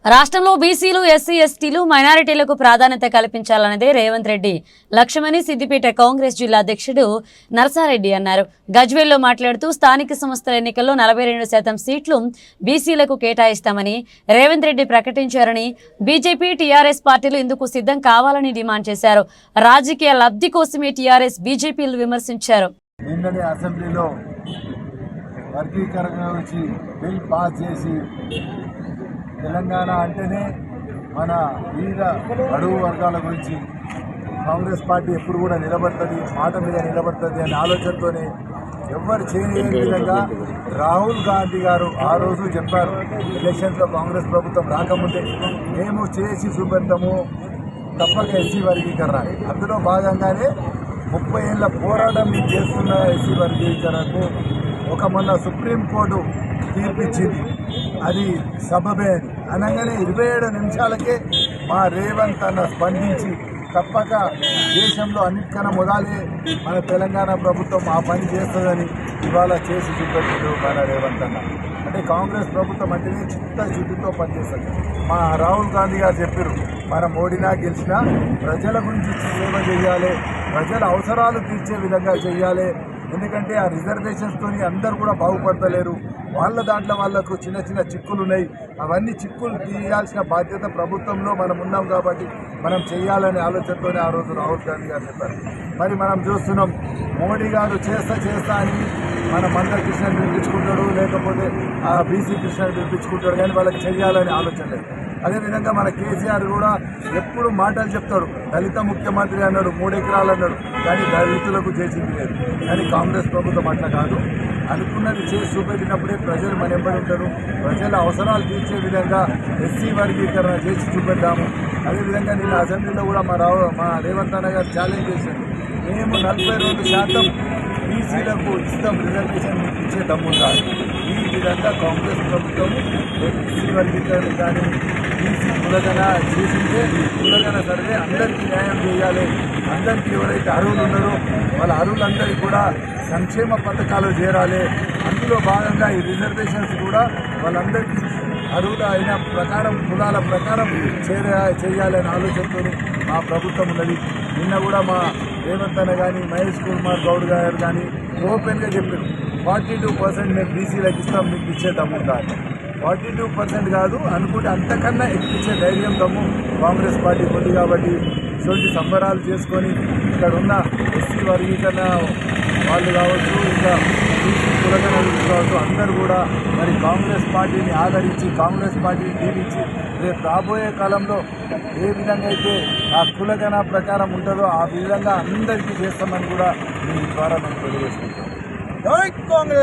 రాష్ట్రంలో బీసీలు, ఎస్సీ, ఎస్టీలు, మైనారిటీలకు ప్రాధాన్యత కల్పించాలన్నదే రేవంత్ రెడ్డి లక్ష్యమని సిద్దిపేట కాంగ్రెస్ జిల్లా అధ్యక్షుడు నర్సారెడ్డి అన్నారు. గజ్వేల్లో మాట్లాడుతూ స్థానిక సంస్థల ఎన్నికల్లో 42% సీట్లు బీసీలకు కేటాయిస్తామని రేవంత్ రెడ్డి ప్రకటించారని, బీజేపీ, టీఆర్ఎస్ పార్టీలు ఇందుకు సిద్ధం కావాలని డిమాండ్ చేశారు. రాజకీయ లబ్ధి కోసమే టీఆర్ఎస్, బీజేపీలు విమర్శించారు. తెలంగాణ అంటేనే మన వీర అడుగు వర్గాల గురించి కాంగ్రెస్ పార్టీ ఎప్పుడు కూడా నిలబడుతుంది, మాట మీద నిలబడుతుంది అనే ఆలోచనతోనే ఎవరు చేయలేని విధంగా రాహుల్ గాంధీ గారు ఆ రోజు చెప్పారు, ఎలక్షన్స్లో కాంగ్రెస్ ప్రభుత్వం రాకముందే మేము చేసి చూపెడతాము తప్పక ఎస్సీ వర్గీకరణ. అందులో భాగంగానే 30 ఏళ్ల పోరాటం చేస్తున్న ఎస్సీ వర్గీకరణకు మొన్న సుప్రీంకోర్టు తీర్పిచ్చింది. అది సబబే అని అనగానే 27 నిమిషాలకే మా రేవంత్ అన్న స్పందించి తప్పక దేశంలో అన్నిటికన్నా మొదలే మన తెలంగాణ ప్రభుత్వం ఆ పని చేస్తుందని ఇవాళ చేసి చూపెట్టారు మన రేవంత్ అన్న. అంటే కాంగ్రెస్ ప్రభుత్వం అంటేనే చిత్తశుద్ధితో పనిచేస్తుంది. మా రాహుల్ గాంధీ గారు చెప్పారు, మన మోడీనా గెలిచినా ప్రజల గురించి సేవ చేయాలి, ప్రజల అవసరాలు తీర్చే విధంగా చేయాలి. ఎందుకంటే ఆ రిజర్వేషన్స్తో అందరూ కూడా బాగుపడతలేరు. దాంట్లో వాళ్లకు చిన్న చిన్న చిక్కులు ఉన్నాయి. అవన్నీ చిక్కులు తీయాల్సిన బాధ్యత ప్రభుత్వంలో మనం ఉన్నాం కాబట్టి మనం చేయాలనే ఆలోచనతోనే ఆ రోజు రాహుల్ గాంధీ గారు చెప్పారు. మరి మనం చూస్తున్నాం, మోడీ గారు చేస్తా అని మన మంత్రి కృష్ణని పిలిపించుకుంటాడు, లేకపోతే ఆ బీసీ కృష్ణని పిలిపించుకుంటాడు, కానీ వాళ్ళకి చేయాలనే ఆలోచన లేదు. అదేవిధంగా మన కేసీఆర్ కూడా ఎప్పుడు మాటలు చెప్తాడు, దళిత ముఖ్యమంత్రి అన్నాడు, 3 ఎకరాలు అన్నాడు, కానీ దళితులకు చేసింది లేదు. కానీ కాంగ్రెస్ ప్రభుత్వం అట్లా కాదు, అనుకున్నది చేసి చూపెట్టినప్పుడే ప్రజలు మనెంబడి ఉంటారు. ప్రజల అవసరాలు తీర్చే విధంగా ఎస్సీ వర్గీకరణ చేసి చూపెట్టాము. అదేవిధంగా నిన్న అసెంబ్లీలో కూడా మా రేవంత్ అన్న గారు ఛాలెంజ్ చేశారు, మేము 42% బీసీలకు ఇస్తాం, రిజర్వేషన్ ఇచ్చే దమ్ము కాదు. ఈ విధంగా కాంగ్రెస్ ప్రభుత్వం ఎస్సీ వర్గీకరణ కానీ బీసీ కులగన చేసిందే కులగన సర్వే అందరికీ న్యాయం చేయాలి. అందరికీ ఎవరైతే అర్హులు ఉన్నారో వాళ్ళ అర్హులందరికీ కూడా సంక్షేమ పథకాలు చేరాలి. అందులో భాగంగా ఈ రిజర్వేషన్స్ కూడా వాళ్ళందరికీ అర్హులు అయిన ప్రకారం కులాల ప్రకారం చేయాలనే ఆలోచనతో మా ప్రభుత్వం ఉన్నది. నిన్న కూడా మా రేవంత్ అన్న కానీ మహేష్ కుమార్ గౌడ్ గారు కానీ ఓపెన్గా చెప్పారు, 42% మేము బీసీలకు ఇస్తాం, మీకు ఇచ్చే దమ్ము కాదు. 42% కాదు అనుకుంటే అంతకన్నా ఎక్కించే ధైర్యం దమ్ము కాంగ్రెస్ పార్టీ ఉంది. కాబట్టి ఇటువంటి సంబరాలు చేసుకొని ఇక్కడ ఉన్న ఎస్సీ వర్గీకరణ వాళ్ళు కావచ్చు, ఇంకా బీసీ కులగన కావచ్చు, అందరూ కూడా మరి కాంగ్రెస్ పార్టీని ఆదరించి కాంగ్రెస్ పార్టీని దీవించి రేపు రాబోయే కాలంలో ఏ విధంగా అయితే ఆ కులగన ప్రకారం ఉంటుందో ఆ విధంగా అందరికీ చేస్తామని కూడా దీని ద్వారా మేము తెలియజేసుకుంటాం. జై కాంగ్రెస్.